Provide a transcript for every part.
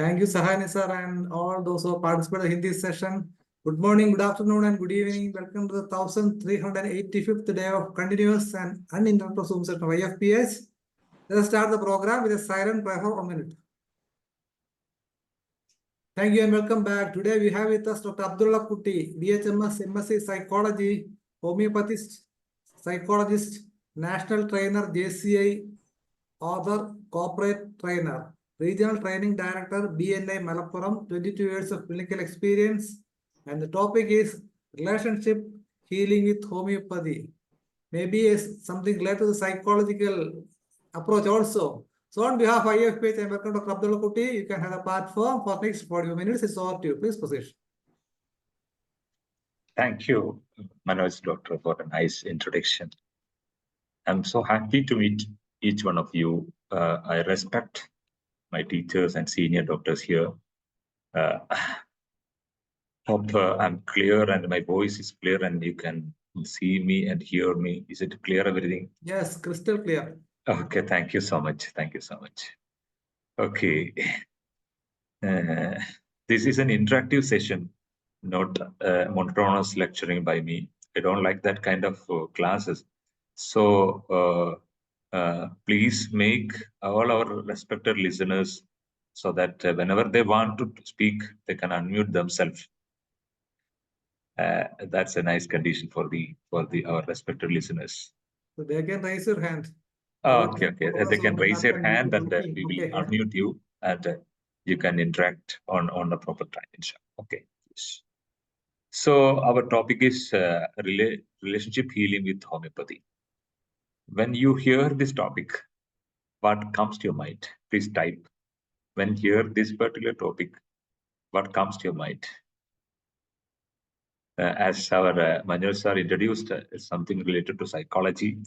Thank you, Sahani sir, and all those who participated in this session. Good morning, good afternoon, and good evening. Welcome to the 1385th day of continuous and uninterrupted Zoom session of IFPH. Let us start the program with a silent prayer for 1 minute. Thank you and welcome back. Today we have with us Dr. ABDULLAKUTTY, BHMS, MSc Psychology, Homeopathist, Psychologist, National Trainer, JCI, Author, Corporate Trainer, Regional Training Director, BNI Malappuram, 22 years of clinical experience. And the topic is relationship healing with homeopathy. Maybe something related to the psychological approach also. So on behalf of IFPH, I welcome Dr. ABDULLAKUTTY. You can have a platform for next 40 minutes. It's over to you. Please proceed. Thank you, Manoj Doctor, for a nice introduction. I'm so happy to meet each one of you. I respect my teachers and senior doctors here. Hope I'm clear and my voice is clear and you can see me and hear me. Is it clear, everything? Yes, crystal clear. Okay, thank you so much. Thank you so much. Okay. This is an interactive session, not monotonous lecturing by me. I don't like that kind of classes. So please make all our respected listeners so that whenever they want to speak, they can unmute themselves. That's a nice condition for our respected listeners. So they can raise your hand. Okay. They can raise their hand and we will unmute you and you can interact on the proper time. Okay. So our topic is relationship healing with homeopathy. When you hear this topic, what comes to your mind? Please type. When you hear this particular topic, what comes to your mind? As our Manoj sir introduced, something related to psychology.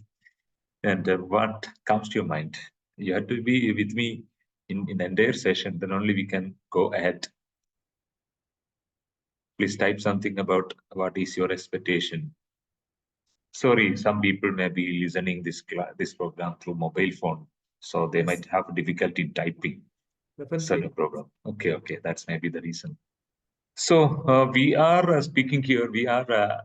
And what comes to your mind? You have to be with me in the entire session, then only we can go ahead. Please type something about what is your expectation. Sorry, some people may be listening this program through mobile phone, so they might have difficulty typing. So no problem. Okay, that's maybe the reason. So we are speaking here, we are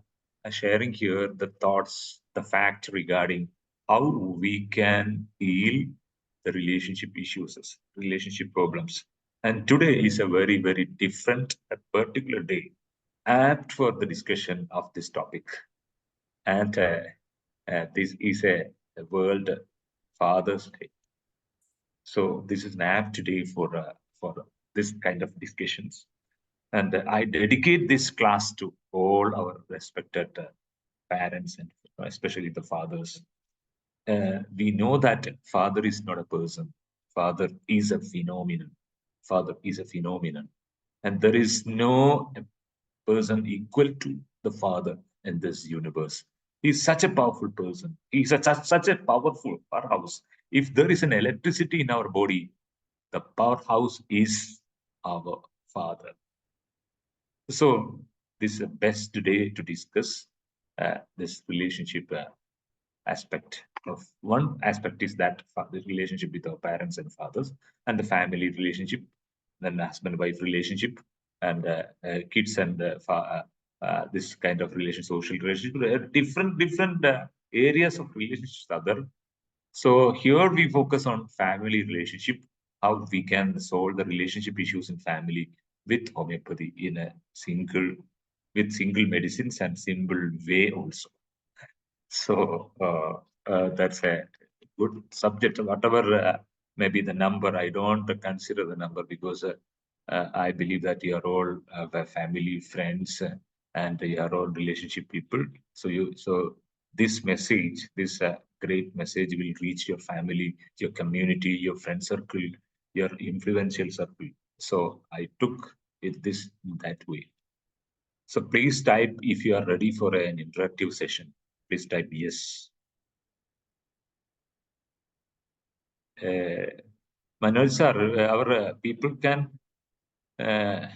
sharing here the thoughts, the fact regarding how we can heal the relationship issues, relationship problems. And today is a very, very different, a particular day, apt for the discussion of this topic. And this is a World Father's Day. So this is an apt today for this kind of discussions. And I dedicate this class to all our respected parents and especially the fathers. We know that father is not a person. Father is a phenomenon. Father is a phenomenon. And there is no person equal to the father in this universe. He's such a powerful person. He's such a powerful powerhouse. If there is an electricity in our body, the powerhouse is our father. So this is the best today to discuss this relationship aspect. Of one aspect is that the relationship with our parents and fathers, and the family relationship, then husband-wife relationship, and kids and this kind of social relationship. Different areas of relationships are there. So here we focus on family relationship, how we can solve the relationship issues in family with homeopathy in a single medicines and simple way also. So that's a good subject. Whatever maybe the number, I don't consider the number because I believe that you are all family, friends, and you are all relationship people. So this message, this great message will reach your family, your community, your friend circle, your influential circle. So I took this that way. So please type if you are ready for an interactive session. Please type yes. Manoj sir, our people can a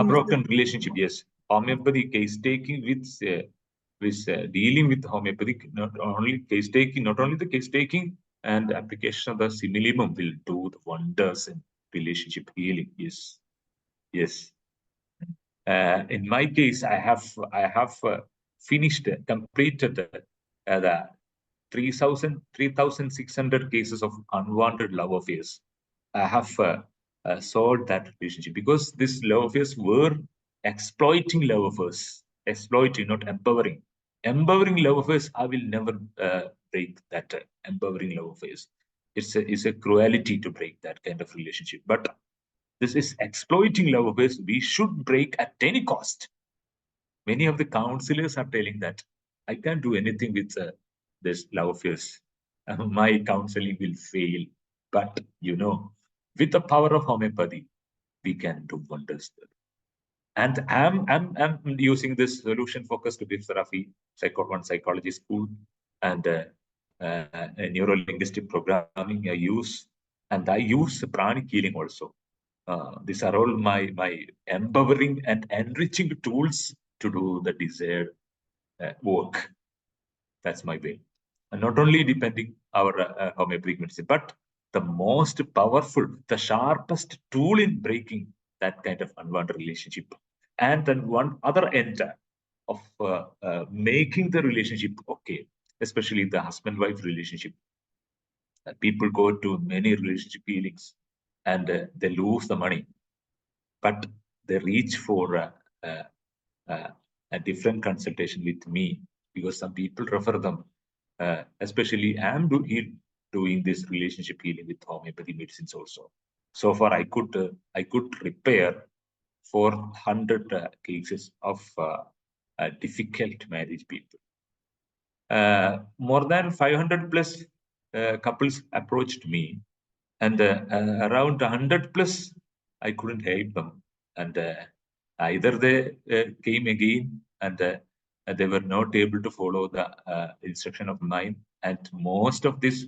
broken relationship. Yes, homeopathy case taking with dealing with homeopathy, not only the case taking and application of the simillimum will do the wonders in relationship healing. Yes. In my case, I have completed the 3,600 cases of unwanted love affairs. I have solved that relationship because these love affairs were exploiting love affairs, exploiting, not empowering. Empowering love affairs, I will never break that empowering love affairs. It's a cruelty to break that kind of relationship. But this is exploiting love affairs. We should break at any cost. Many of the counselors are telling that I can't do anything with this love affairs. My counseling will fail. But with the power of homeopathy, we can do wonders. And I'm using this solution focused gift therapy, psychology school, and neuro-linguistic programming I use, and I use pranic healing also. These are all my empowering and enriching tools to do the desired work. That's my way. And not only depending our homeopathic medicine, but the most powerful, the sharpest tool in breaking that kind of unwanted relationship. And then one other end of making the relationship okay, especially the husband-wife relationship. People go to many relationship healings and they lose the money, but they reach for a different consultation with me because some people refer them. Especially, I'm doing this relationship healing with homeopathy medicines also. So far, I could repair 400 cases of difficult marriage people. More than 500 plus couples approached me, and around 100 plus I couldn't help them, and either they came again and they were not able to follow the instruction of mine, and most of this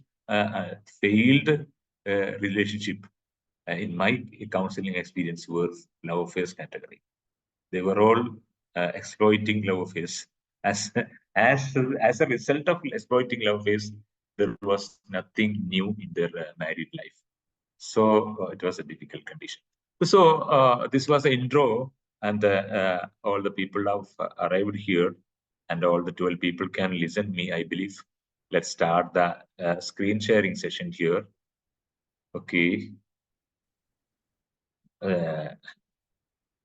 failed relationship in my counseling experience were love affairs category. They were all exploiting love affairs. As a result of exploiting love affairs, there was nothing new in their married life. So it was a difficult condition. So this was an intro, and all the people have arrived here, and all the 12 people can listen me, I believe. Let's start the screen sharing session here. Okay.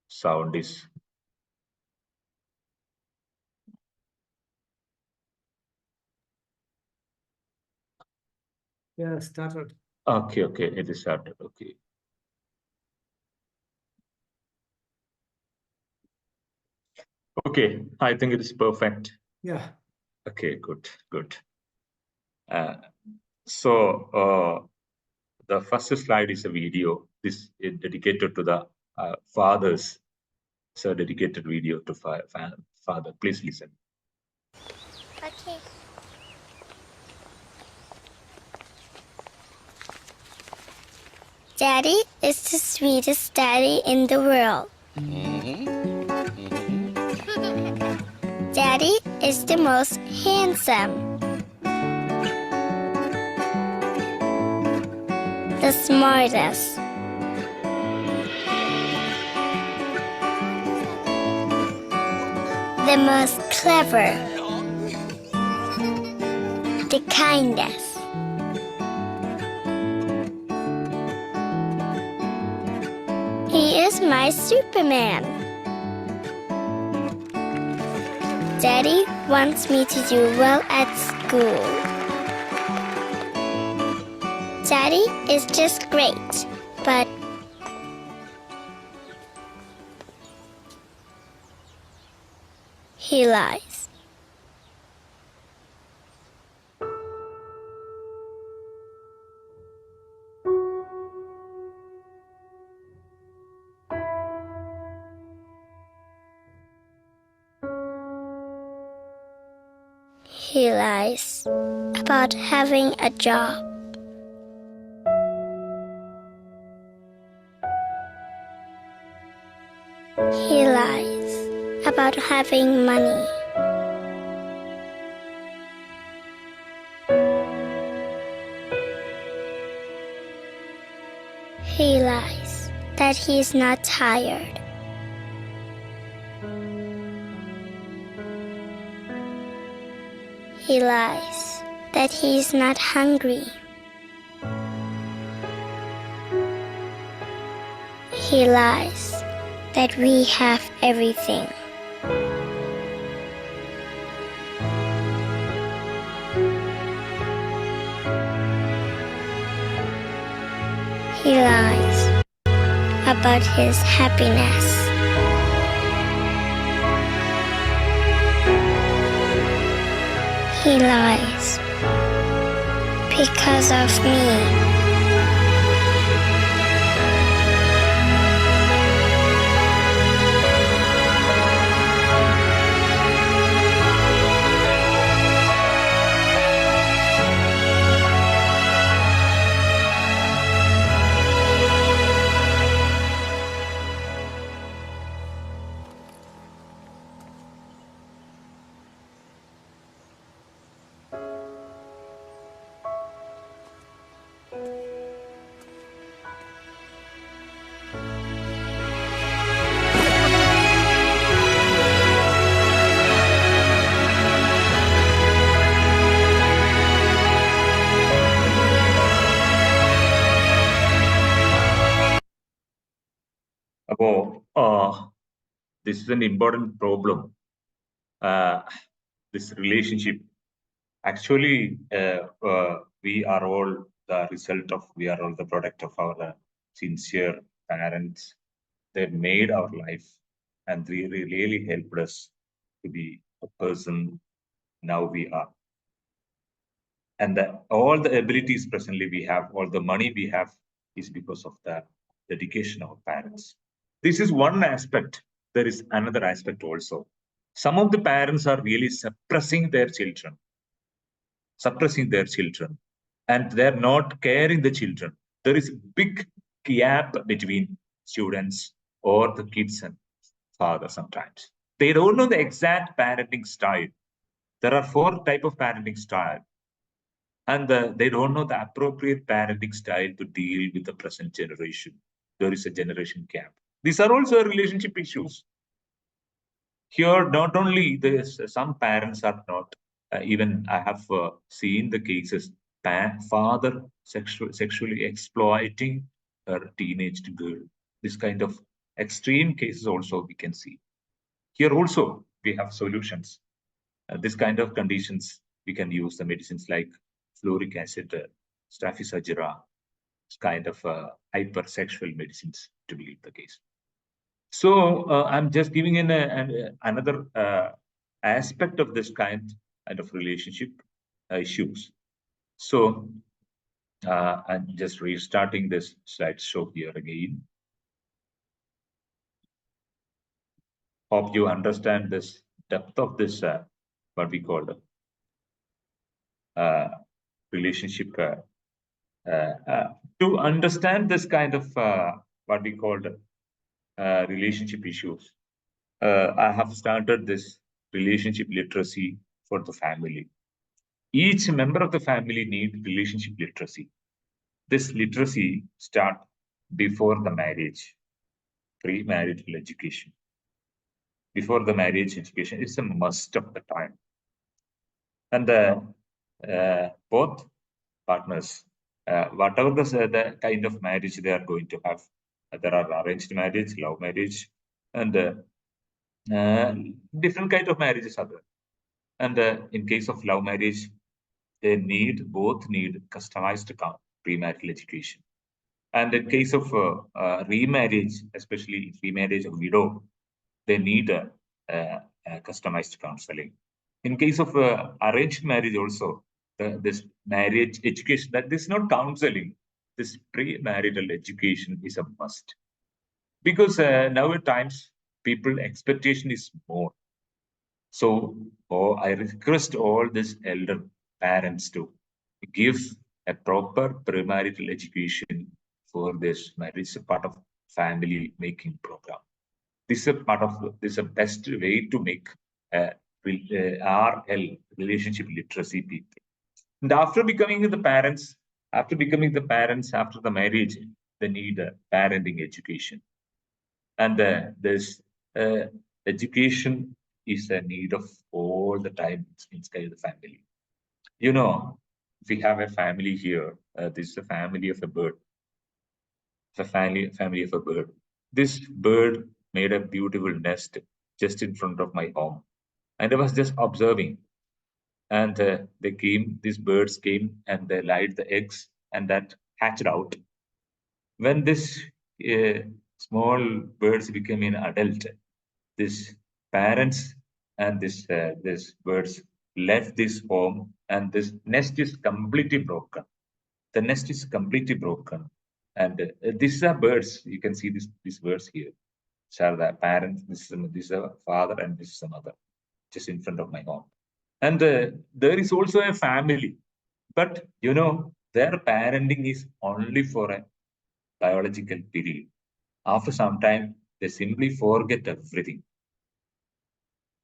Sound is. Yeah, started. Okay, it is started. Okay. Okay, I think it is perfect. Yeah. Okay, good. So the first slide is a video. This is dedicated to the fathers. It's a dedicated video to father. Please listen. Okay. Daddy is the sweetest daddy in the world. Daddy is the most handsome, the smartest, the most clever, the kindest. He is my Superman. Daddy wants me to do well at school. Daddy is just great, but he lies. He lies about having a job. He lies about having money. He lies that he is not tired. He lies that he is not hungry. He lies that we have everything. He lies about his happiness. He lies because of me. This is an important problem. This relationship. Actually, we are all the product of our sincere parents. They made our life, and they really helped us to be a person now we are. And all the abilities presently we have, all the money we have, is because of the dedication of our parents. This is one aspect. There is another aspect also. Some of the parents are really suppressing their children, and they're not caring the children. There is a big gap between students or the kids and father sometimes. They don't know the exact parenting style. There are 4 types of parenting style. And they don't know the appropriate parenting style to deal with the present generation. There is a generation gap. These are also relationship issues. Here, not only some parents are not, even I have seen the cases, father sexually exploiting a teenage girl. This kind of extreme cases also we can see. Here also, we have solutions. This kind of conditions, we can use the medicines like fluoric acid, Staphysagira, kind of hypersexual medicines to be the case. So I'm just giving in another aspect of this kind of relationship issues. So I'm just restarting this slideshow here again. Hope you understand this depth of this, what we call the relationship. To understand this kind of what we call relationship issues, I have started this relationship literacy for the family. Each member of the family needs relationship literacy. This literacy starts before the marriage, pre-marital education. Before the marriage education, it's a must of the time. And both partners, whatever the kind of marriage they are going to have, there are arranged marriage, love marriage, and different kind of marriages are there. And in case of love marriage, they both need customized premarital education. And in case of remarriage, especially remarriage of widow, they need customized counseling. In case of arranged marriage also, this marriage education, that is not counseling, this premarital education is a must. Because now at times, people expectation is more. So I request all these elder parents to give a proper premarital education for this marriage, is a part of family making program. This is a part of this is a best way to make RL, relationship literacy people. And after becoming the parents, after the marriage, they need parenting education. And this education is a need of all the time inside the family. You know, we have a family here. This is a family of a bird. The family of a bird. This bird made a beautiful nest just in front of my home, and I was just observing. And these birds came and they laid the eggs, and that hatched out. When this uh, small birds became an adult, this parents and this birds left this home, and this nest is completely broken. The nest is completely broken, and these are birds. You can see these birds here. These are the parents. This is a father, and this is a mother, just in front of my home. And there is also a family, but you know their parenting is only for a biological period. After some time, they simply forget everything.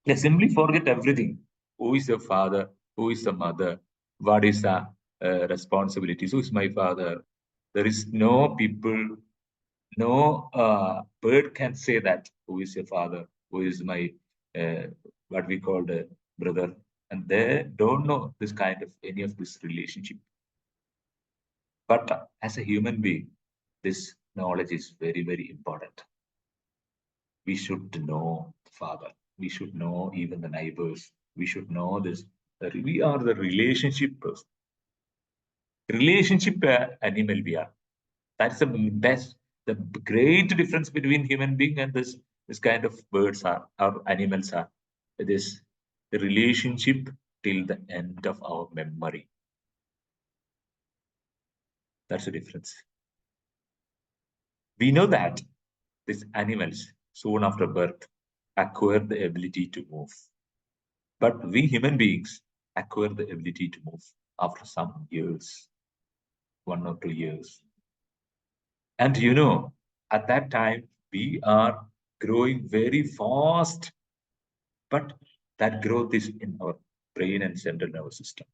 They simply forget everything. Who is your father? Who is the mother? What is the responsibilities? Who is my father? There is no people, no bird can say that. Who is your father? Who is my what we call the brother? And they don't know this kind of any of this relationship. But as a human being, this knowledge is very, very important. We should know the father. We should know even the neighbors. We should know this. We are the relationship person. Relationship animal we are. That's the best, the great difference between human being and this kind of birds are, or animals are. This the relationship till the end of our memory. That's the difference. We know that these animals, soon after birth, acquire the ability to move. But we human beings acquire the ability to move after some years, 1 or 2 years. And you know, at that time, we are growing very fast, but that growth is in our brain and central nervous system.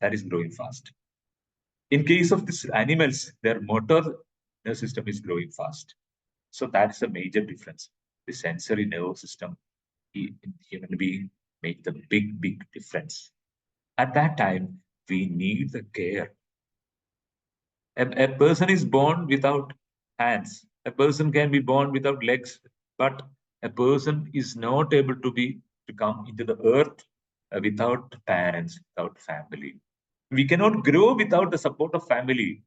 That is growing fast. In case of these animals, their motor nervous system is growing fast. So that's a major difference. The sensory nervous system in human being make the big, big difference. At that time, we need the care. A person is born without hands. A person can be born without legs, but a person is not able to come into the earth without parents, without family. We cannot grow without the support of family.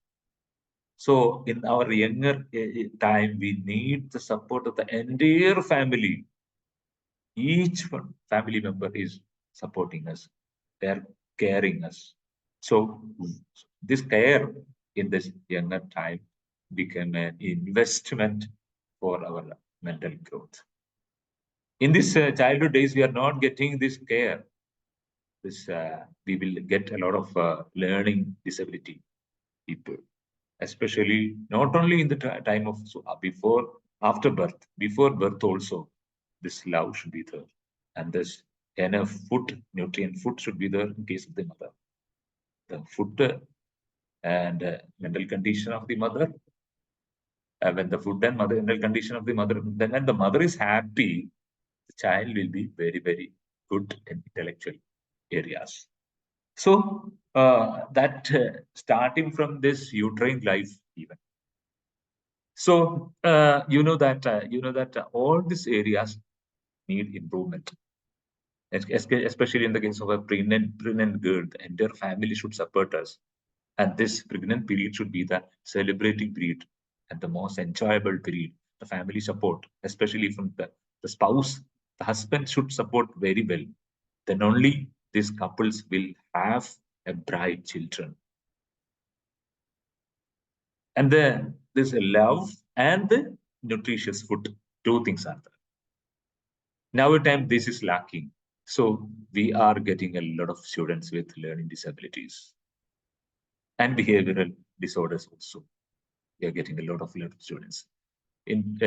So in our younger time, we need the support of the entire family. Each family member is supporting us. They're caring us. So this care in this younger time became an investment for our mental growth. In this childhood days, we are not getting this care. We will get a lot of learning disability people, especially not only in the time of after birth, before birth also, this love should be there, and this enough food, nutrient food should be there in case of the mother. The food and mental condition of the mother, when the food and mental condition of the mother, then when the mother is happy, the child will be very, very good in intellectual areas. So starting from this uterine life even. So you know that all these areas need improvement, especially in the case of a pregnant girl. The entire family should support us, and this pregnant period should be the celebrating period and the most enjoyable period. The family support, especially from the spouse, the husband should support very well. Then only these couples will have a bright children. And then there's a love and the nutritious food. Two things are there. Nowadays, this is lacking. So we are getting a lot of students with learning disabilities and behavioral disorders also. We are getting a lot of students. In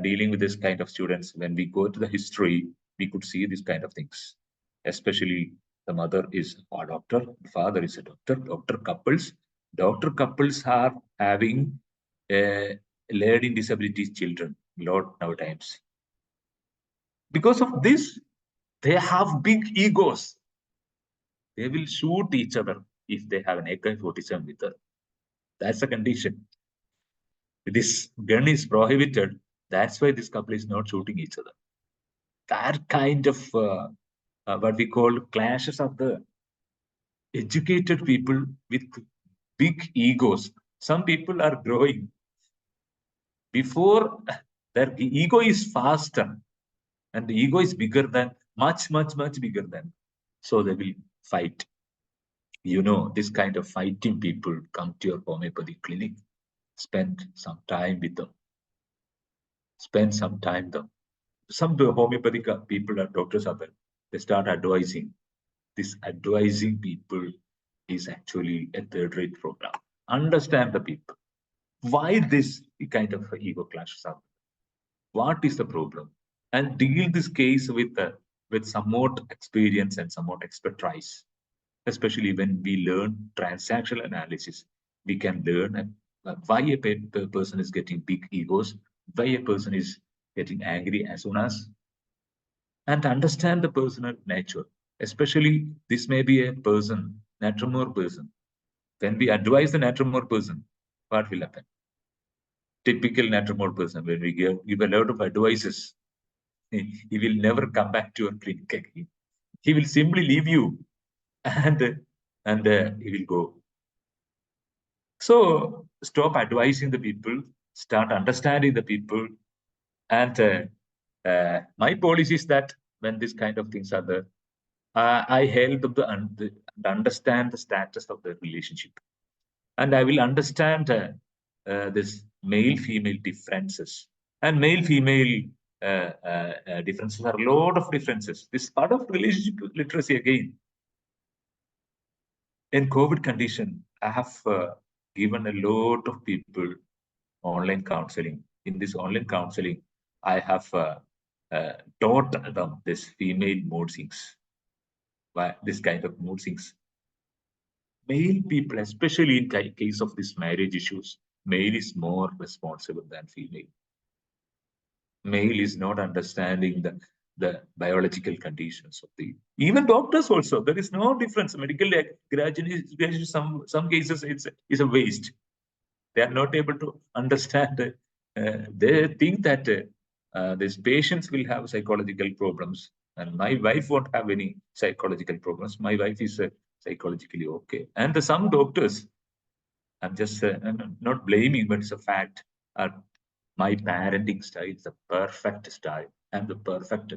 dealing with this kind of students, when we go to the history, we could see these kind of things. Especially the mother is a doctor, the father is a doctor, doctor couples are having learning disabilities children a lot nowadays. Because of this, they have big egos. They will shoot each other if they have an AK-47 with them. That's the condition. This gun is prohibited. That's why this couple is not shooting each other. That kind of what we call clashes of the educated people with big egos. Some people are growing before their ego is faster, and the ego is bigger than, much bigger than. So they will fight. You know, this kind of fighting people come to your homeopathy clinic. Spend some time with them. Spend some time with them. Some homeopathic people or doctors are there. They start advising. This advising people is actually a third-rate program. Understand the people. Why this kind of ego clashes are? What is the problem? And deal this case with somewhat experience and somewhat expertise. Especially when we learn transactional analysis, we can learn why a person is getting big egos, why a person is getting angry as soon as, and understand the personal nature. Especially, this may be a person, natromore person. When we advise the natromore person, what will happen? Typical natromore person, when we give a lot of advices, he will never come back to your clinic again. He will simply leave you, and he will go. So stop advising the people, start understanding the people. And my policy is that when this kind of things are there, I help them to understand the status of the relationship. And I will understand this male-female differences. And male-female differences are a lot of differences. This is part of relationship literacy again. In COVID condition, I have given a lot of people online counseling. In this online counseling, I have taught them this female mood swings, this kind of mood swings. Male people, especially in case of these marriage issues, male is more responsible than female. Male is not understanding the biological conditions of the, even doctors also, there is no difference. Medical graduation, some cases it's a waste. They are not able to understand. They think that these patients will have psychological problems, and my wife won't have any psychological problems. My wife is psychologically okay. And some doctors, I'm just I'm not blaming, but it's a fact. My parenting style is the perfect style. I'm the perfect.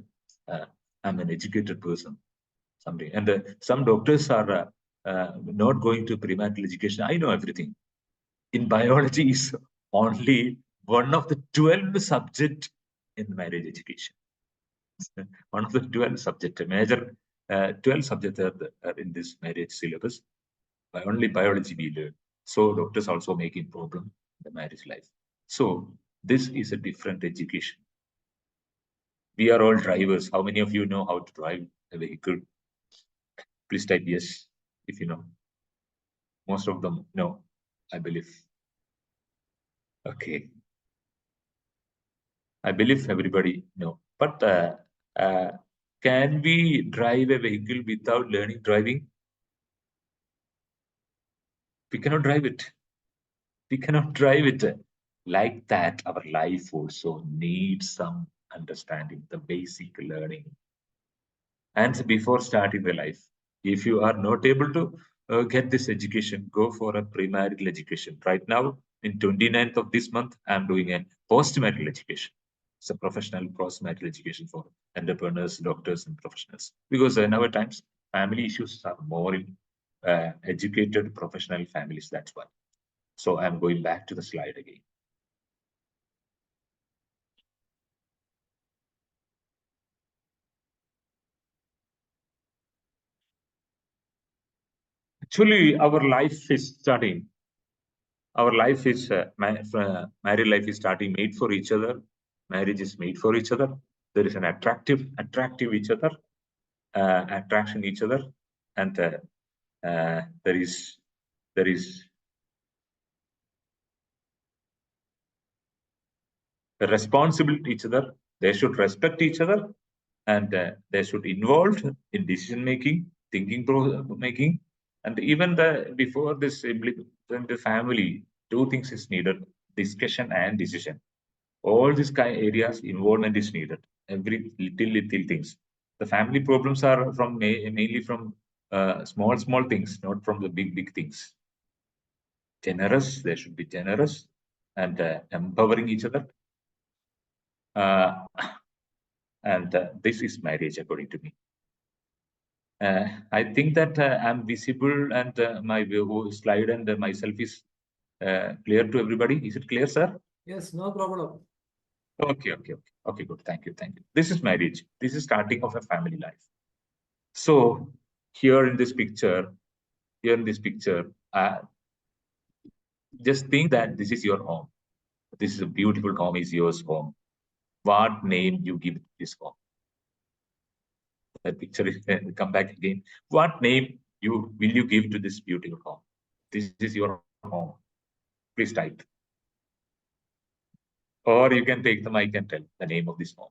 I'm an educated person. Somebody, and some doctors are not going to premarital education. I know everything. In biology is only one of the 12 subjects in marriage education. One of the 12 subjects, major 12 subjects are in this marriage syllabus. By only biology we learn. So doctors also making problem in the marriage life. So this is a different education. We are all drivers. How many of you know how to drive a vehicle? Please type yes if you know. Most of them know, I believe. Okay. I believe everybody know. But can we drive a vehicle without learning driving? We cannot drive it. We cannot drive it. Like that, our life also needs some understanding, the basic learning. And before starting the life, if you are not able to get this education, go for a premarital education. Right now, in 29th of this month, I'm doing a postmarital education. It's a professional postmarital education for entrepreneurs, doctors, and professionals. Because in our times, family issues are more in educated professional families. That's why. So I'm going back to the slide again. Actually, our life is starting. Our life is married life is starting made for each other. Marriage is made for each other. There is an attractive each other, attraction each other, and there is responsible to each other. They should respect each other, and they should involve in decision making, thinking making, and even before this in the family, two things is needed: discussion and decision. All these kind areas involvement is needed. Every little things. The family problems are from mainly from small things, not from the big things. Generous, they should be generous and empowering each other. And this is marriage, according to me. I think that I'm visible and my slide and myself is clear to everybody. Is it clear, sir? Yes, no problem. Okay, good. Thank you. This is marriage. This is starting of a family life. So here in this picture, just think that this is your home. This is a beautiful home, is yours home. What name you give this home? That picture is come back again. What name will you give to this beautiful home? This is your home. Please type. Or you can take the mic and tell the name of this home.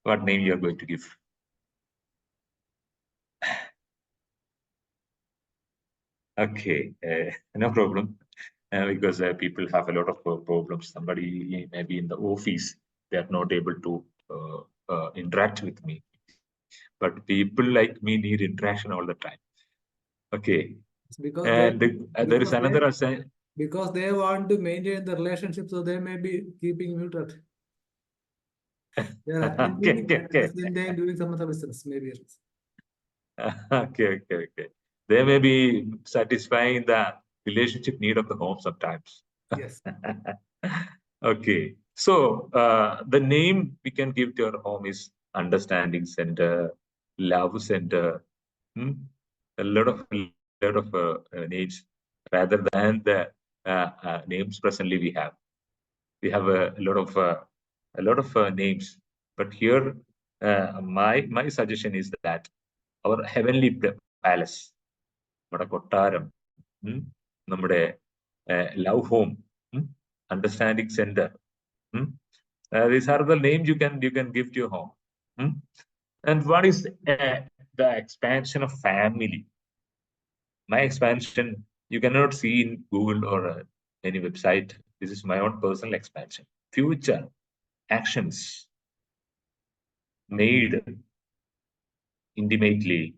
What name you are going to give? Okay, no problem. Because people have a lot of problems. Somebody maybe in the office, they are not able to interact with me. But people like me need interaction all the time. Okay. Because there is another assignment. Because they want to maintain the relationship, so they may be keeping muted. They are attending at the same time doing some other business, maybe. Okay. They may be satisfying the relationship need of the home sometimes. Yes. Okay. So the name we can give to our home is understanding center, love center. A lot of names rather than the names presently we have. We have a lot of names, but here my suggestion is that our heavenly palace, നമ്മുടെ കൊട്ടാരം, നമ്മുടെ love home, understanding center. These are the names you can give to your home. And what is the expansion of family? My expansion, you cannot see in Google or any website. This is my own personal expansion. Future actions made intimately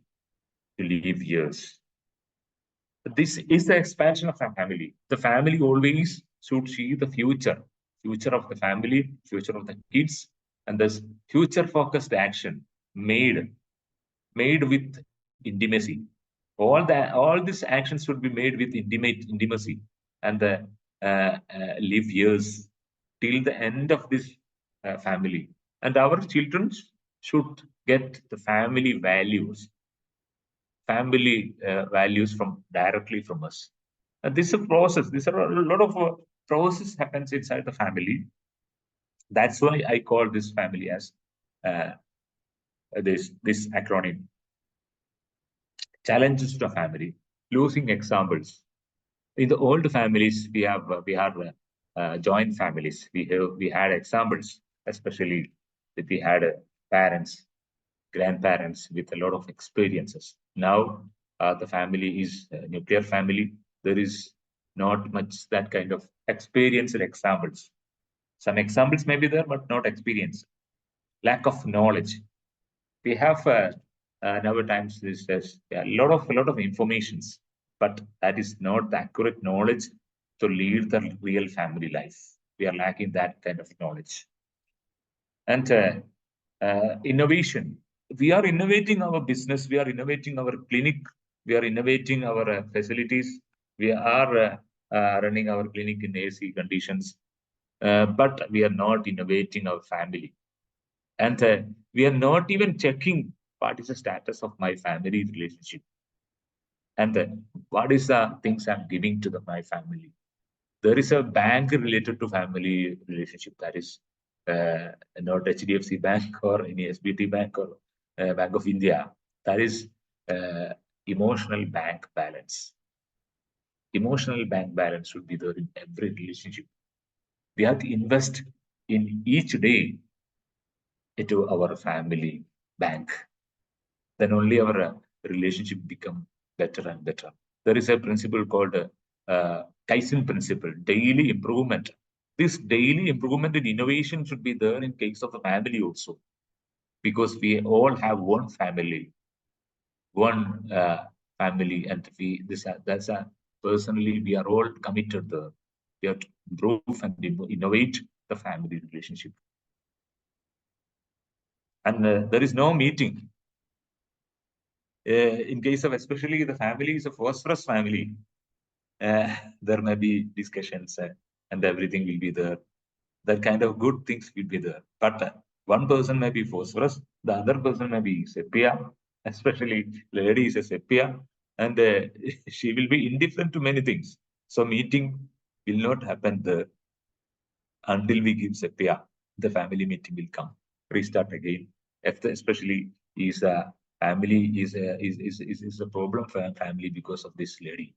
to live years. This is the expansion of a family. The family always should see the future of the family, future of the kids, and this future-focused action made with intimacy. All these actions should be made with intimacy, and live years till the end of this family. And our children should get the family values directly from us. And this is a process. These are a lot of process happens inside the family. That's why I call this family as this acronym. Challenges to family, losing examples. In the old families, we had joint families. We had examples, especially that we had parents, grandparents with a lot of experiences. Now the family is a nuclear family. There is not much that kind of experience and examples. Some examples may be there, but not experience. Lack of knowledge. We have nowadays this a lot of informations, but that is not the accurate knowledge to lead the real family life. We are lacking that kind of knowledge. And innovation. We are innovating our business. We are innovating our clinic. We are innovating our facilities. We are running our clinic in AC conditions, but we are not innovating our family. And we are not even checking what is the status of my family relationship, and what is the things I'm giving to my family. There is a bank related to family relationship, that is not HDFC Bank or any SBT Bank or Bank of India. That is emotional bank balance. Emotional bank balance should be there in every relationship. We have to invest in each day into our family bank. Then only our relationship become better and better. There is a principle called Kaizen principle, daily improvement. This daily improvement and innovation should be there in case of the family also, because we all have one family, and that's a personally we are all committed there. We have to improve and innovate the family relationship. And there is no meeting. In case of especially the family is a phosphorus family, there may be discussions and everything will be there. That kind of good things will be there. But one person may be phosphorus, the other person may be sepia, especially lady is a sepia, and she will be indifferent to many things. So meeting will not happen there until we give sepia. The family meeting will come, restart again. Especially is a family is a problem for a family because of this lady.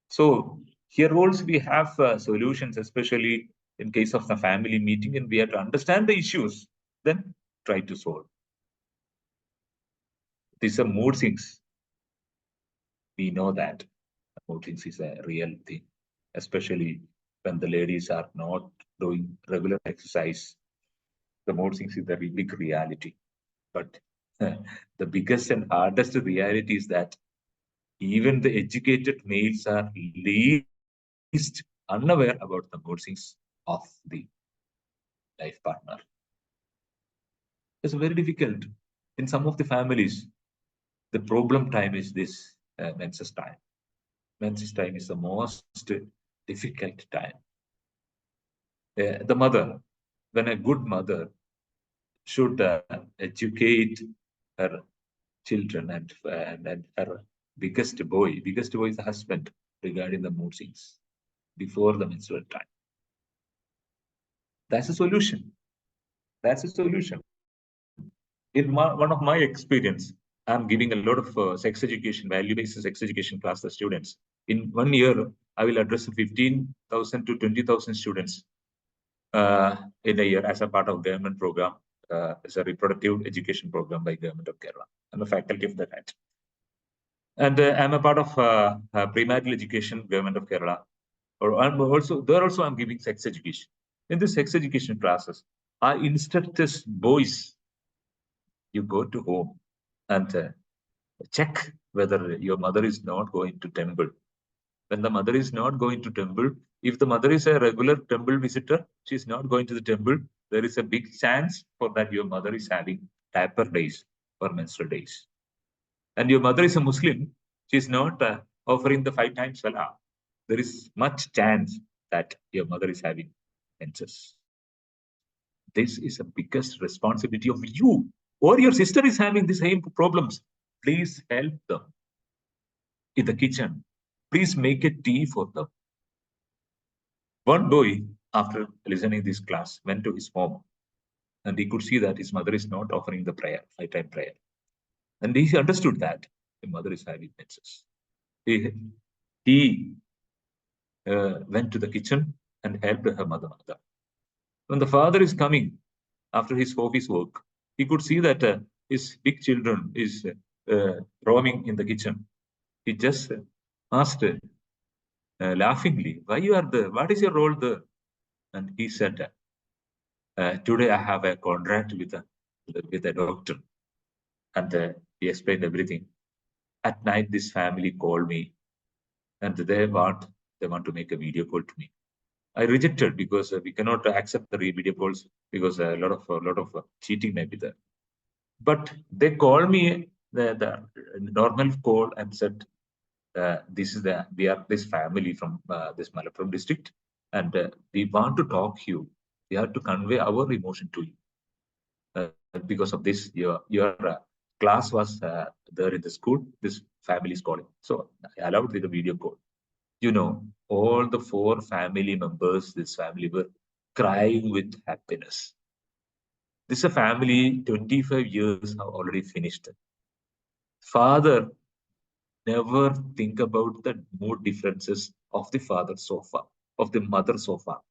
So here also we have solutions, especially in case of the family meeting, and we have to understand the issues, then try to solve. These are mood swings. We know that mood swings is a real thing, especially when the ladies are not doing regular exercise. The mood swings is a big reality. But the biggest and hardest reality is that even the educated males are least unaware about the mood swings of the life partner. It's very difficult. In some of the families, the problem time is this menses time. Menses time is the most difficult time. The mother, when a good mother should educate her children and her biggest boy is the husband regarding the mood swings before the menstrual time. That's a solution. That's a solution. In one of my experience, I'm giving a lot of sex education, value-based sex education class to students. In 1 year, I will address 15,000 to 20,000 students in a year as a part of government program. It's a reproductive education program by Government of Kerala. I'm a faculty of that. And I'm a part of premarital education, Government of Kerala. I'm giving sex education. In the sex education classes, I instruct boys, you go to home and check whether your mother is not going to temple. When the mother is not going to temple, if the mother is a regular temple visitor, she is not going to the temple, there is a big chance for that your mother is having taper days or menstrual days. And your mother is a Muslim, she is not offering the 5 times salah. There is much chance that your mother is having menses. This is the biggest responsibility of you, or your sister is having the same problems. Please help them in the kitchen. Please make a tea for them. One boy, after listening this class, went to his home and he could see that his mother is not offering the prayer, 5-time prayer. And he understood that his mother is having menses. He went to the kitchen and helped her mother. When the father is coming after his office work, he could see that his big children is roaming in the kitchen. He just asked laughingly, "Why you are there? What is your role there?" And he said, "Today I have a contract with a doctor." And he explained everything. At night, this family called me, and they want to make a video call to me. I rejected because we cannot accept the video calls because a lot of cheating may be there. But they called me the normal call and said, we are this family from this Malappuram district, and we want to talk to you. We have to convey our emotion to you. Because of this, your class was there in the school. This family is calling. So I allowed with the video call. You know, all the 4 family members, this family were crying with happiness. This is a family, 25 years have already finished. Father never think about the mood differences of the father so far, of the mother so far.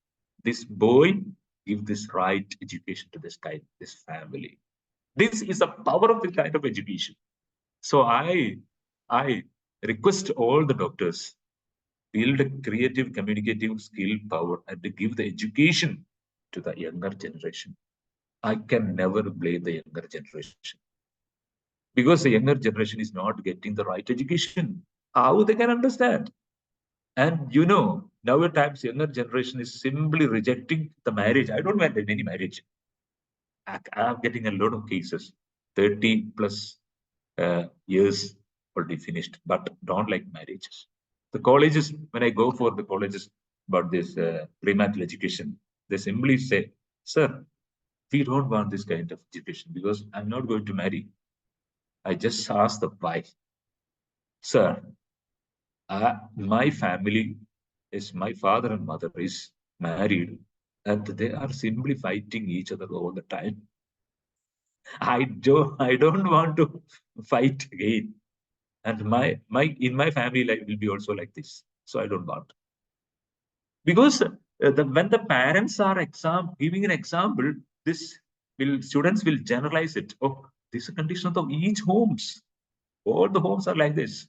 This boy give this right education to this family. This is the power of this kind of education. So I request all the doctors, build a creative communicative skill power and to give the education to the younger generation. I can never blame the younger generation because the younger generation is not getting the right education. How they can understand? And you know, nowadays younger generation is simply rejecting the marriage. I don't want any marriage. I'm getting a lot of cases, 30 plus years already finished, but don't like marriages. The colleges, when I go for the colleges about this premarital education, they simply say, sir, we don't want this kind of education because I'm not going to marry. I just asked the wife, sir, my family is, my father and mother is married and they are simply fighting each other all the time. I don't want to fight again. And in my family life will be also like this. So I don't want. Because when the parents are giving an example, students will generalize it. Oh, this is a condition of each homes. All the homes are like this.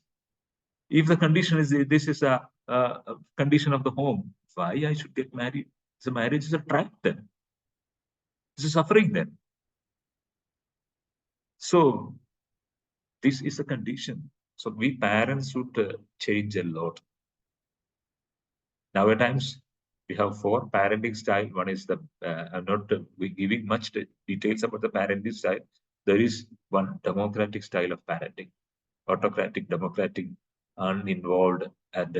If the condition is this is a condition of the home, why I should get married? So marriage is a trap then. This is suffering then. So this is a condition. So we parents should change a lot. Nowadays, we have 4 parenting style. One is the, I'm not giving much details about the parenting style. There is one democratic style of parenting, autocratic, democratic, uninvolved, and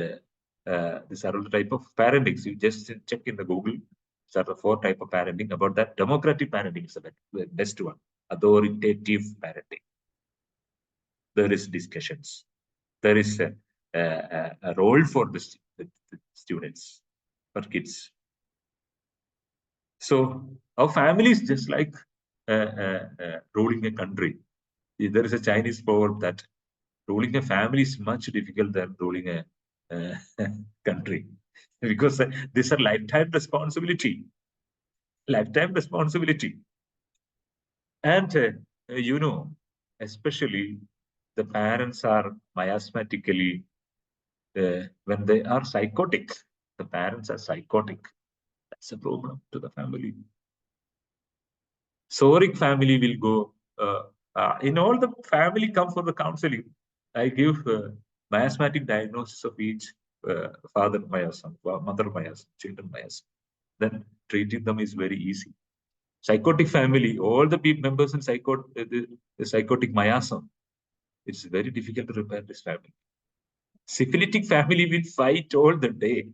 these are all the type of parenting. So you just check in the Google. These are the 4 type of parenting. About that, democratic parenting is the best one. Authoritative parenting. There is discussions. There is a role for the students, for kids. So our family is just like ruling a country. There is a Chinese proverb that ruling a family is much difficult than ruling a country, because this is a lifetime responsibility. Lifetime responsibility. And you know, especially the parents are miasmatically, when they are psychotic, the parents are psychotic. That's a problem to the family. Soric family will go, in all the family come for the counseling. I give miasmatic diagnosis of each father miasm, mother miasm, children miasm. Then treating them is very easy. Psychotic family, all the members in the psychotic miasm, it's very difficult to repair this family. Syphilitic family will fight all the day.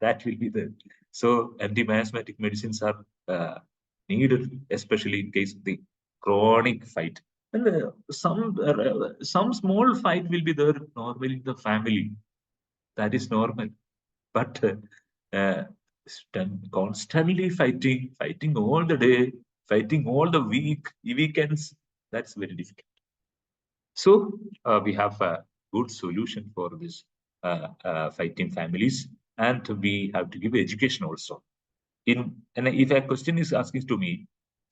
That will be the, so anti-miasmatic medicines are needed, especially in case of the chronic fight. And some small fight will be there normally in the family. That is normal. But constantly fighting all the day, fighting all the weekends, that's very difficult. So we have a good solution for this fighting families, and we have to give education also. And if a question is asking to me,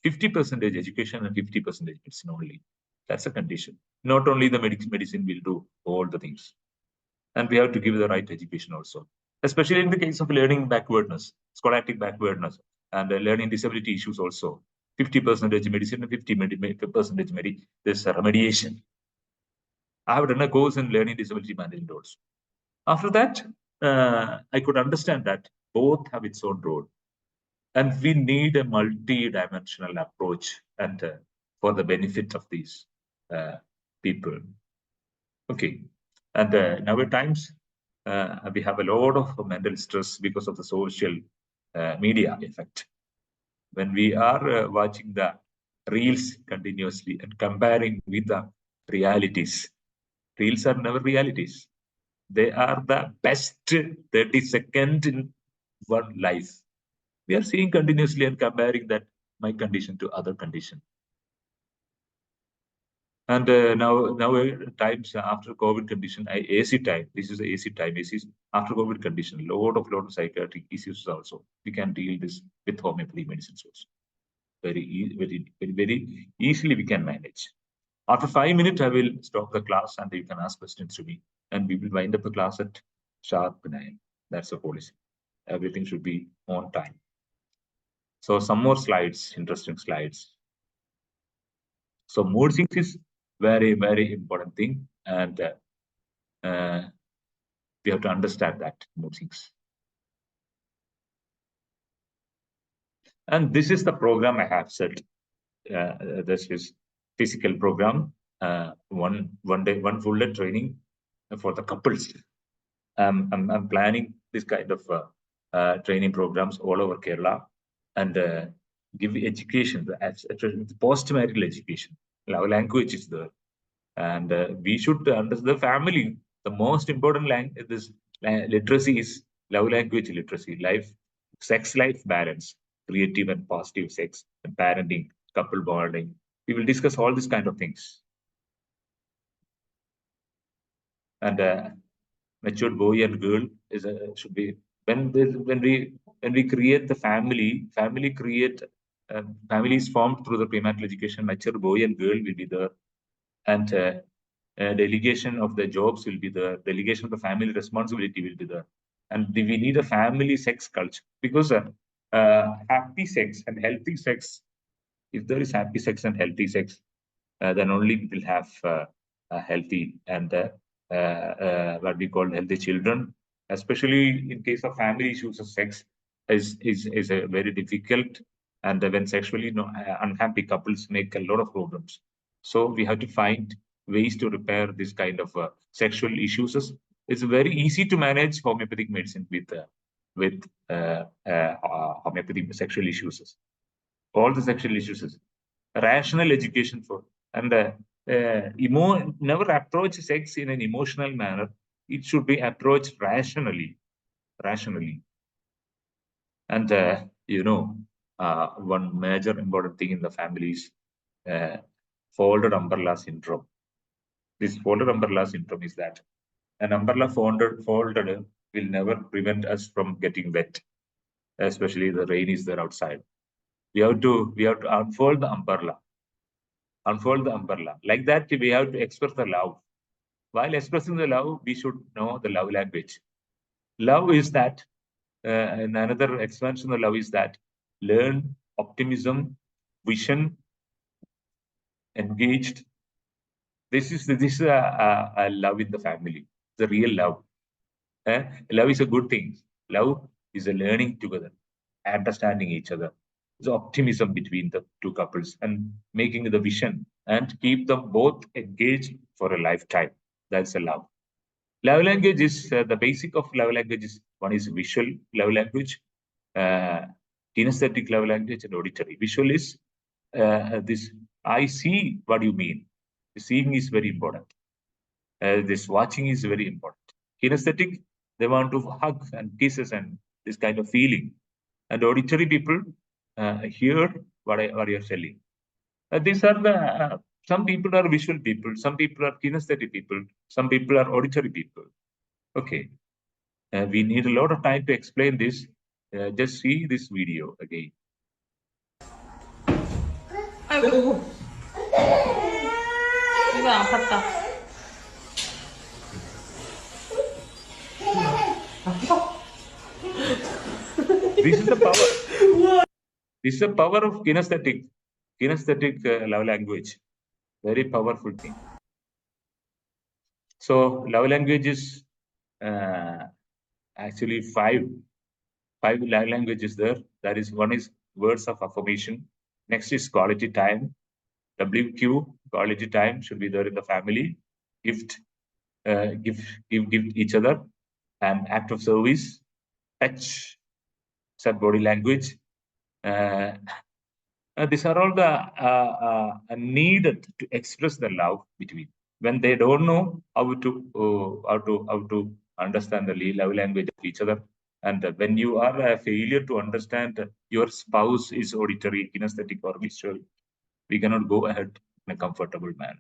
50% education and 50% medicine only, that's a condition. Not only the medicine will do all the things, and we have to give the right education also, especially in the case of learning backwardness, scholastic backwardness, and learning disability issues also. 50% medicine and 50% this remediation. I have done a course in learning disability management also. After that, I could understand that both have its own role. And we need a multi-dimensional approach and for the benefit of these people. Okay. And nowadays, we have a lot of mental stress because of the social media effect. When we are watching the reels continuously and comparing with the realities, reels are never realities. They are the best 30 seconds in one life. We are seeing continuously and comparing that my condition to other condition. And now times after COVID condition, AC time. This is the AC time. AC is after COVID condition. Lot of psychiatric issues also. We can deal this with homeopathy medicines also. Very easily we can manage. After 5 minutes, I will stop the class and you can ask questions to me. And we will wind up the class at sharp 9. That's the policy. Everything should be on time. So some more slides, interesting slides. So mood swings is very important thing, and we have to understand that mood swings. And this is the program I have set. This is physical program. One full day training for the couples. I'm planning this kind of training programs all over Kerala, and give education, post-marital education. Love language is there, and we should understand the family. The most important literacy is love language literacy, sex life balance, creative and positive sex, and parenting, couple bonding. We will discuss all these kind of things. And mature boy and girl should be when we create the family create family is formed through the premarital education. Mature boy and girl will be there, and delegation of the jobs will be there, delegation of the family responsibility will be there, and we need a family sex culture, because happy sex and healthy sex, if there is happy sex and healthy sex, then only we will have a healthy and what we call healthy children. Especially in case of family issues of sex is a very difficult, and when sexually unhappy couples make a lot of problems. So we have to find ways to repair this kind of sexual issues. It's very easy to manage homeopathic medicine with homeopathic sexual issues. All the sexual issues, rational education for, and never approach sex in an emotional manner. It should be approached rationally. And one major important thing in the family is folded umbrella syndrome. This folded umbrella syndrome is that an umbrella folded will never prevent us from getting wet, especially the rain is there outside. We have to unfold the umbrella. Like that, we have to express the love. While expressing the love, we should know the love language. Love is that, and another expansion of love is that learn, optimism, vision, engaged. This is a love in the family, the real love. Love is a good thing. Love is a learning together, understanding each other. The optimism between the two couples and making the vision and keep them both engaged for a lifetime. That's a love. Love language is the basic of love language is one is visual love language, kinesthetic love language, and auditory. Visual is this I see what you mean. Seeing is very important. This watching is very important. Kinesthetic, they want to hug and kisses and this kind of feeling. And auditory people hear what you're telling. These are the some people are visual people, some people are kinesthetic people, some people are auditory people. Okay, we need a lot of time to explain this. Just see this video again. This is the power. This is the power of kinesthetic love language. Very powerful thing. So love language is actually five love languages there. That is, one is words of affirmation. Next is quality time. WQ, quality time, should be there in the family. Gift, give each other. And act of service, touch, set body language. These are all the needed to express the love between. When they don't know how to understand the love language of each other, and when you are a failure to understand your spouse is auditory, kinesthetic, or visual, we cannot go ahead in a comfortable manner.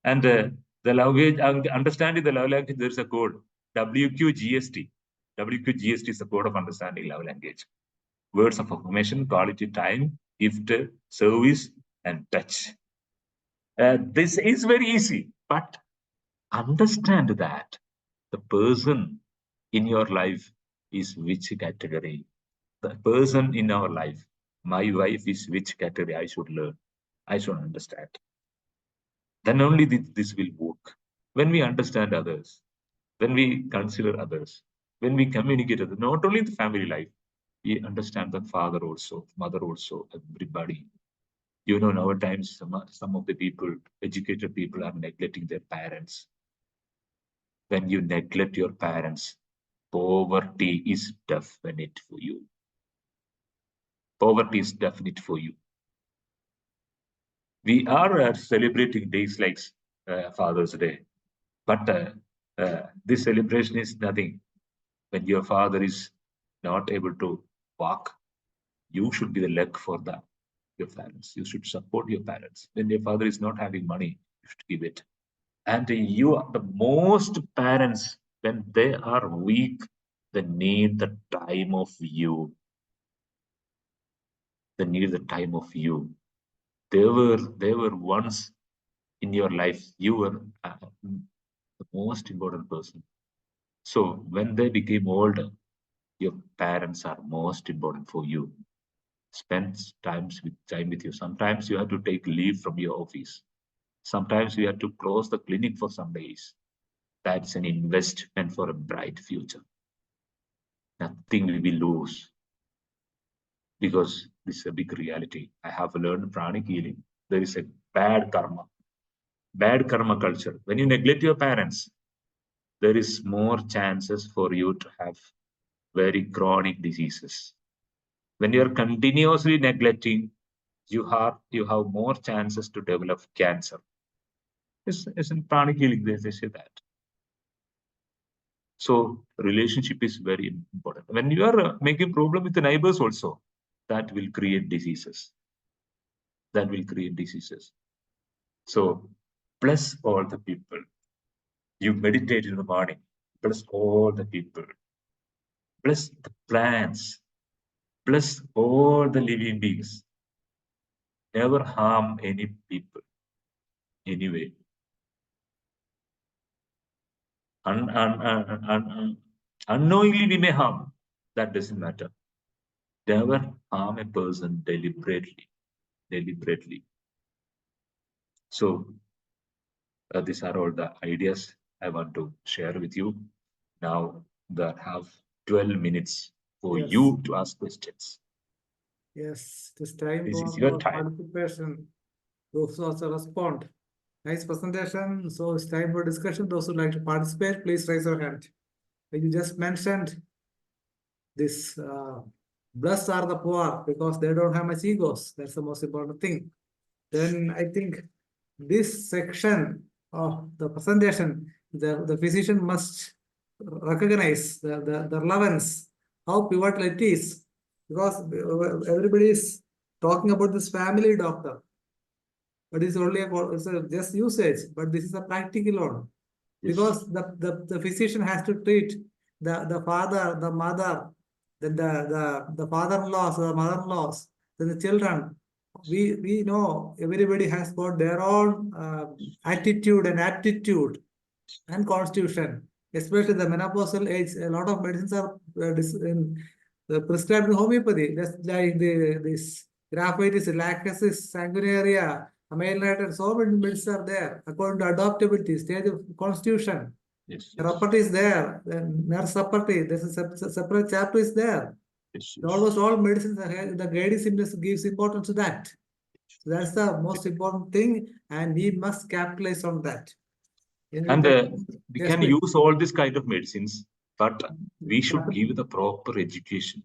And the language, understanding the love language, there's a code, WQGST. WQGST is the code of understanding love language. Words of affirmation, quality time, gift, service, and touch. This is very easy, but understand that the person in your life is which category. The person in our life, my wife is which category I should learn, I should understand. Then only this will work. When we understand others, when we consider others, when we communicate others, not only the family life, we understand the father also, mother also, everybody. You know, nowadays, some of the people, educated people, are neglecting their parents. When you neglect your parents, poverty is definite for you. Poverty is definite for you. We are celebrating days like Father's Day, but this celebration is nothing. When your father is not able to walk, you should be the leg for your parents. You should support your parents. When your father is not having money, you should give it. And you are the most parents, when they are weak, they need the time of you. They need the time of you. They were once in your life, you were the most important person. So when they became older, your parents are most important for you. Spend time with you. Sometimes you have to take leave from your office. Sometimes you have to close the clinic for some days. That's an investment for a bright future. Nothing will be lose, because this is a big reality. I have learned pranic healing. There is a bad karma culture. When you neglect your parents, there is more chances for you to have very chronic diseases. When you are continuously neglecting, you have more chances to develop cancer. It's in pranic healing, they say that. So relationship is very important. When you are making problem with the neighbors also, that will create diseases. That will create diseases. So bless all the people. You meditate in the morning. Bless all the people. Bless the plants. Bless all the living beings. Never harm any people anyway. Unknowingly we may harm. That doesn't matter. Never harm a person deliberately. So these are all the ideas I want to share with you. Now that have 12 minutes for Yes. you to ask questions. Yes, it is time This for is your more time. participation. Those who also respond. Nice presentation. So it's time for discussion. Those who like to participate, please raise your hand. You just mentioned this blessed are the poor because they don't have much egos. That's the most important thing. Then I think this section of the presentation, the physician must recognize the relevance, how pivotal it is, because everybody is talking about this family doctor, but it's only it's just usage, but this is a practical one. Yes. Because the physician has to treat the father, the mother, then the father-in-laws, the mother-in-laws, then the children. We know everybody has got their own attitude and aptitude and constitution, especially the menopausal age. A lot of medicines are prescribed in homeopathy, just like this graphitis, lachesis, sanguinaria, amyloid, so many medicines are there according to adaptability, stage of constitution. Yes. Property is there, then nurse property, there's a separate chapter is there. Yes. Almost all medicines are, the guidance gives importance to that. So that's the most important thing, and we must capitalize on that. And we Yes, can please. use all this kind of medicines, but we should give the proper education.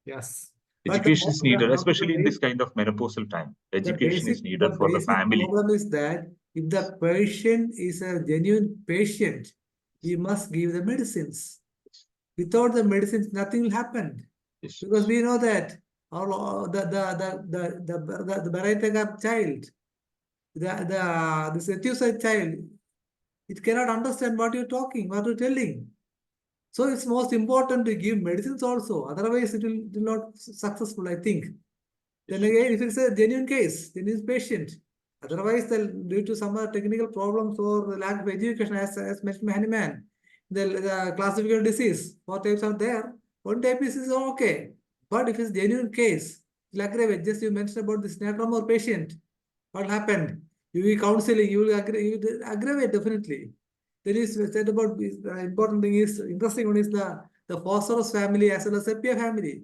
Yes. Education is needed, especially in this kind of menopausal time. Education is needed for the family. The problem is that if the patient is a genuine patient, we must give the medicines. Without the medicines, nothing will happen. Yes. Because we know that all the Bharata child, this acute child, it cannot understand what you're talking, what you're telling. So it's most important to give medicines also. Otherwise, it will not successful, I think. Then again, if it's a genuine case, genuine patient, otherwise, due to some technical problems or lack of education, as mentioned by Hanneman, the classification disease, 4 types are there. 1 type is okay. But if it's genuine case, will aggravate. Just you mentioned about this necromor patient. What happened? You will counseling, you will aggravate definitely. There is said about this, important thing is interesting one is the phosphorus family as well as sepia family.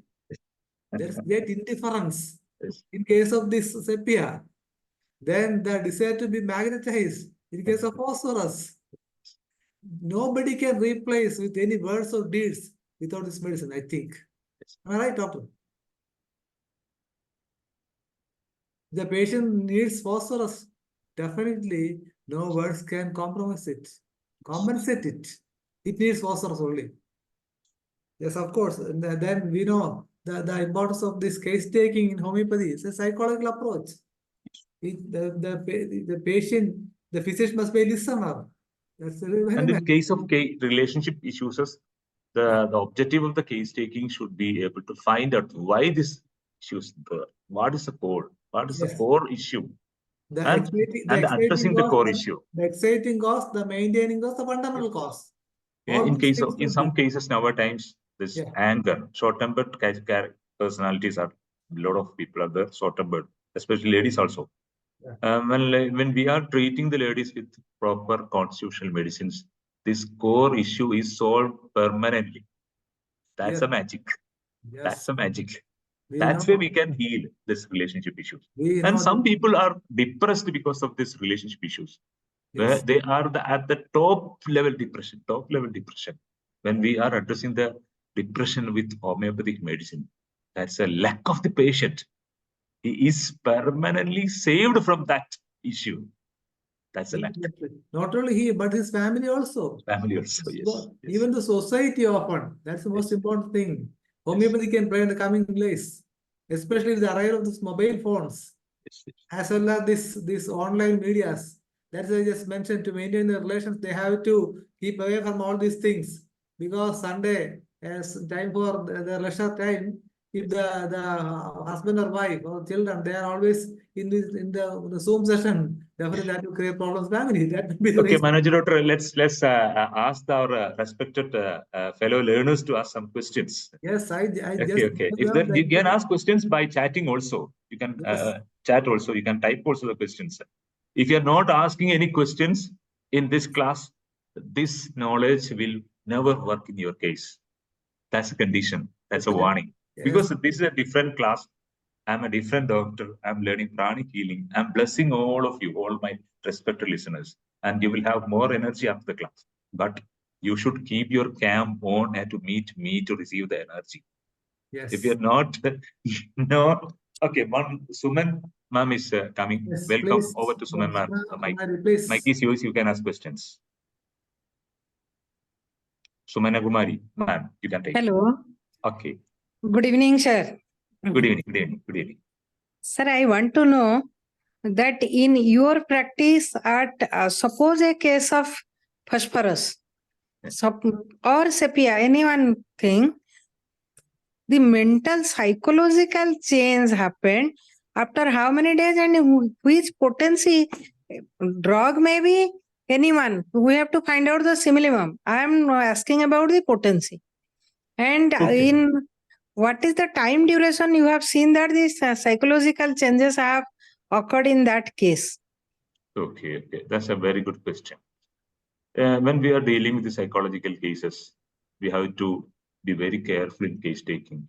There is great indifference in case of this sepia. Then the desire to be magnetized in case of phosphorus. Nobody can replace with any words or deeds without this medicine, I think. Am I right, doctor? The patient needs phosphorus. Definitely, no words can compromise it, compensate it. It needs phosphorus only. Yes, of course. And then we know the importance of this case taking in homeopathy. It's a psychological approach. The patient, the physician must be a listener. That's very And in much. case of relationship issues, the objective of the case taking should be able to find out why this issue is there. What is the core? What is the Yes. core issue? The And addressing the core issue. the exciting cause, the maintaining cause, the fundamental cause. All In these things in should some be. cases nowadays, this Yeah. anger, short-tempered personalities are a lot of people are there, short-tempered, especially ladies also. Yeah. When we are treating the ladies with proper constitutional medicines, this core issue is solved permanently. That's Yes. a magic. Yes. That's a magic. We That's know. where we can heal this relationship issues. We And know some that. people are depressed because of this relationship issues, where Yes. they are at the top level depression. When we are addressing the depression with homeopathic medicine, that's a lack of the patient. He is permanently saved from that issue. That's a lack. Not only he, but his family also. Family also, yes. Even the society often. That's the most important thing. Homeopathy can play in the coming place, especially with the arrival of these mobile phones, as well as this online medias. That's why I just mentioned, to maintain the relations, they have to keep away from all these things, because Sunday is time for the leisure time. If the husband or wife or children, they are always in the Zoom session, definitely that will create problems family. That will be the Okay, reason. Manager Doctor, let's ask our respected fellow learners to ask some questions. Yes, I Okay, just okay. If then you can ask questions by chatting also. You can chat also. You can type also the questions. If you are not asking any questions in this class, this knowledge will never work in your case. That's a condition. That's a warning. Yes. Because this is a different class. I'm a different doctor. I'm learning pranic healing. I'm blessing all of you, all my respected listeners, and you will have more energy after the class. But you should keep your cam on and to meet me to receive the energy. Yes. If you're not, no. Okay, Suman ma'am is coming. Yes, Welcome please. over to Suman ma'am. Please. Mike is yours. You can ask questions. Sumana Kumari, ma'am, you can take. Hello. Okay. Good evening, sir. Good evening. Good evening. Good evening. Sir, I want to know that in your practice at suppose a case of phosphorus or sepia, any one thing, the mental psychological change happened after how many days and which potency drug maybe anyone. We have to find out the simillimum. I am asking about the potency. And in what is the time duration you have seen that these psychological changes have occurred in that case? Okay, okay. That's a very good question. When we are dealing with the psychological cases, we have to be very careful in case taking.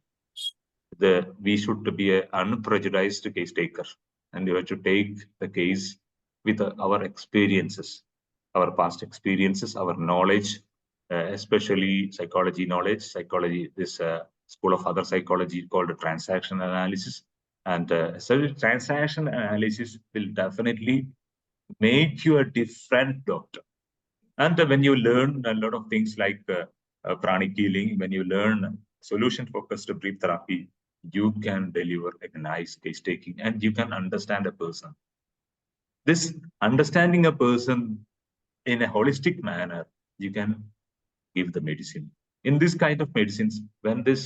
We should be an unprejudiced case taker, and we have to take the case with our experiences, our past experiences, our knowledge, especially psychology knowledge. Psychology, this school of other psychology called transaction analysis, and so transaction analysis will definitely make you a different doctor. And when you learn a lot of things like pranic healing, when you learn solution-focused brief therapy, you can deliver a nice case taking and you can understand a person. this understanding a person in a holistic manner, you can give the medicine. In this kind of medicines, when this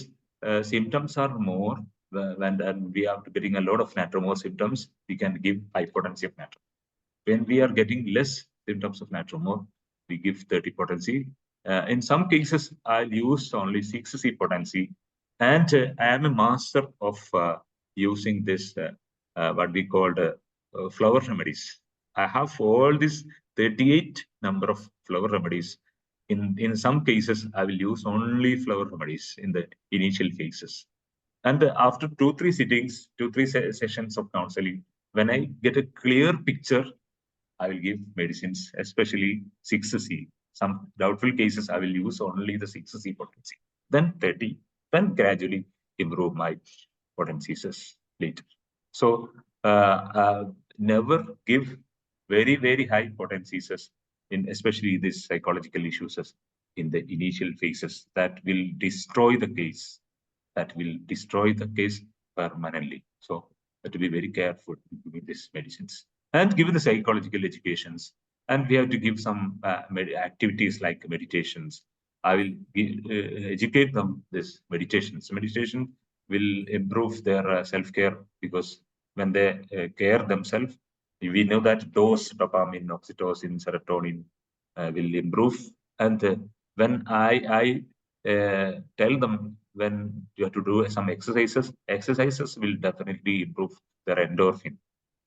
symptoms are more, when we are getting a lot of natromore symptoms, we can give high potency of natromore. When we are getting less symptoms of natromore, we give 30 potency. In some cases, I'll use only 6C potency. And I am a master of using this, what we called flower remedies. I have all these 38 number of flower remedies. In some cases, I will use only flower remedies in the initial phases. And after 2-3 sittings, 2-3 sessions of counseling, when I get a clear picture, I will give medicines, especially 6C. Some doubtful cases, I will use only the 6C potency. Then 30, then gradually improve my potencies later. So never give very, very high potencies in especially these psychological issues in the initial phases. That will destroy the case. That will destroy the case permanently. So have to be very careful with these medicines. And given the psychological educations, and we have to give some activities like meditations. I will educate them this meditations. Meditation will improve their self-care, because when they care themselves, we know that dose dopamine, oxytocin, serotonin will improve. And when I tell them when you have to do some exercises will definitely improve their endorphin.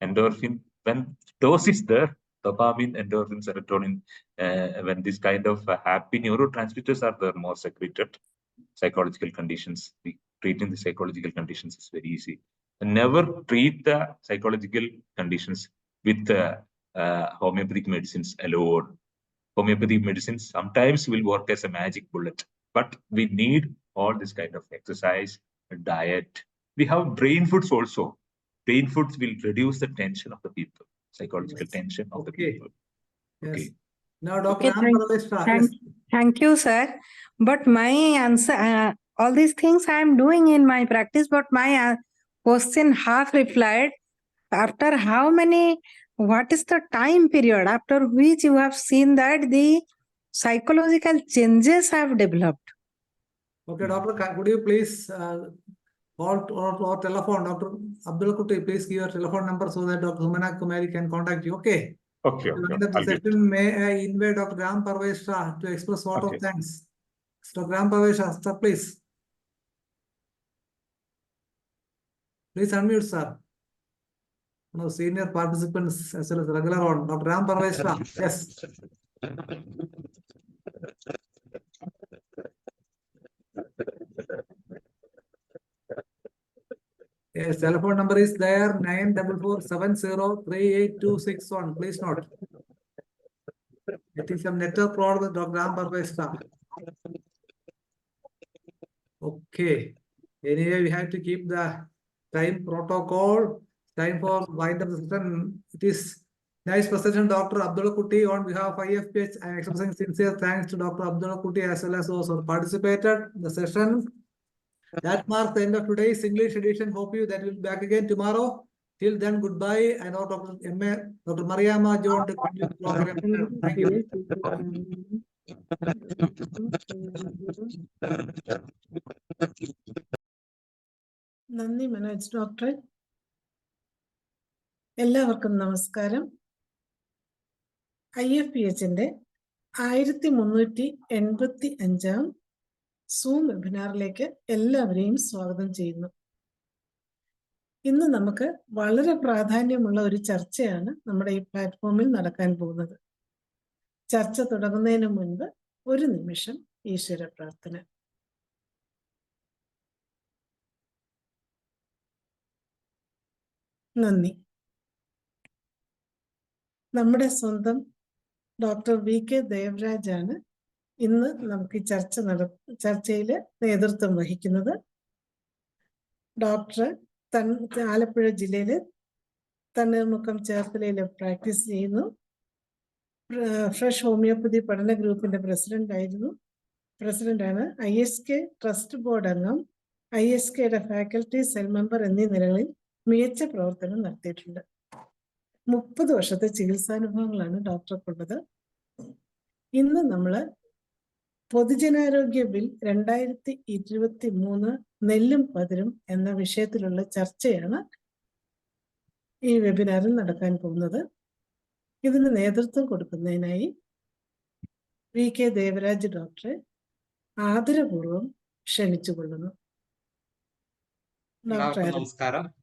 Endorphin, when dose is there, dopamine, endorphin, serotonin, when this kind of happy neurotransmitters are there, more secreted. Psychological conditions, treating the psychological conditions is very easy. And never treat the psychological conditions with homeopathic medicines alone. Homeopathic medicines sometimes will work as a magic bullet, but we need all this kind of exercise, diet. We have brain foods also. Brain foods will reduce the tension of the people, psychological tension of the people. Yes. Okay. Now, Dr. Thank you, sir. But my answer, all these things I am doing in my practice, but my question half replied, after how many, what is the time period after which you have seen that the psychological changes have developed? Okay, doctor, could you please call or telephone Dr. Abdullakutty, please give your telephone number so that Dr. Humana Kumari can contact you. Okay. Okay. At the end of the session, may I invite Dr. Ram Parveshra to express vote of thanks. Dr. Ram Parveshra, sir, please. Please unmute, sir. No, senior participants as well as regular one. Dr. Ram Parveshra, yes. Yes, telephone number is there, 9447038261. Please note. It is some network problem with Dr. Ram Parveshra. Okay. Anyway, we have to keep the time protocol. Time for wind up the session. It is nice presentation, Dr. Abdullakutty. On behalf of IFPH, I am expressing sincere thanks to Dr. Abdullakutty as well as those who participated in the session. That marks the end of today's English edition. Hope you that will be back again tomorrow. Till then, goodbye. I know Dr. Mariama John to continue the program. Thank you. നന്ദി Manoj doctor. എല്ലാവർക്കും നമസ്കാരം. IFPHന്റെ 1385 zoom വെബിനാറിലേക്ക് എല്ലാവരെയും സ്വാഗതം ചെയ്യുന്നു. ഇന്ന് നമുക്ക് വളരെ പ്രാധാന്യമുള്ള ഒരു ചർച്ചയാണ് നമ്മുടെ ഈ പ്ലാറ്റ്ഫോമിൽ നടക്കാൻ പോകുന്നത്. ചർച്ച തുടങ്ങുന്നതിന് മുൻപ് ഒരു നിമിഷം ഈശ്വര പ്രാർത്ഥന. നന്ദി. നമ്മുടെ സ്വന്തം ഡോക്ടർ VK ദേവരാജ് ആണ് ഇന്ന് നമുക്ക് ഈ ചർച്ചയിൽ നേതൃത്വം വഹിക്കുന്നത്. ഡോക്ടർ ആലപ്പുഴ ജില്ലയിലെ തണ്ണീർമുക്കം ചേർത്തലയിൽ പ്രാക്ടീസ് ചെയ്യുന്നു. ഫ്രഷ് ഹോമിയോപ്പതി പഠന ഗ്രൂപ്പിന്റെ പ്രസിഡന്റാണ്. ISK ട്രസ്റ്റ് ബോർഡ് അംഗം, ISKയുടെ ഫാക്കൽറ്റി സെൽ മെമ്പർ എന്നീ നിലകളിൽ മികച്ച പ്രവർത്തനം നടത്തിയിട്ടുണ്ട്. 30 വർഷത്തെ ചികിത്സാനുഭവങ്ങളാണ് ഡോക്ടർക്കുള്ളത്. ഇന്ന് നമ്മൾ പൊതുജനാരോഗ്യ ബിൽ 2023 നെല്ലും പതിരും എന്ന വിഷയത്തിലുള്ള ചർച്ചയാണ് ഈ വെബിനാറിൽ നടക്കാൻ പോകുന്നത്. ഇതിന് നേതൃത്വം കൊടുക്കുന്നതിനായി VK ദേവരാജ് ഡോക്ടറെ ആദരപൂർവ്വം ക്ഷണിച്ചുകൊള്ളുന്നു. എല്ലാവർക്കും നമസ്കാരം.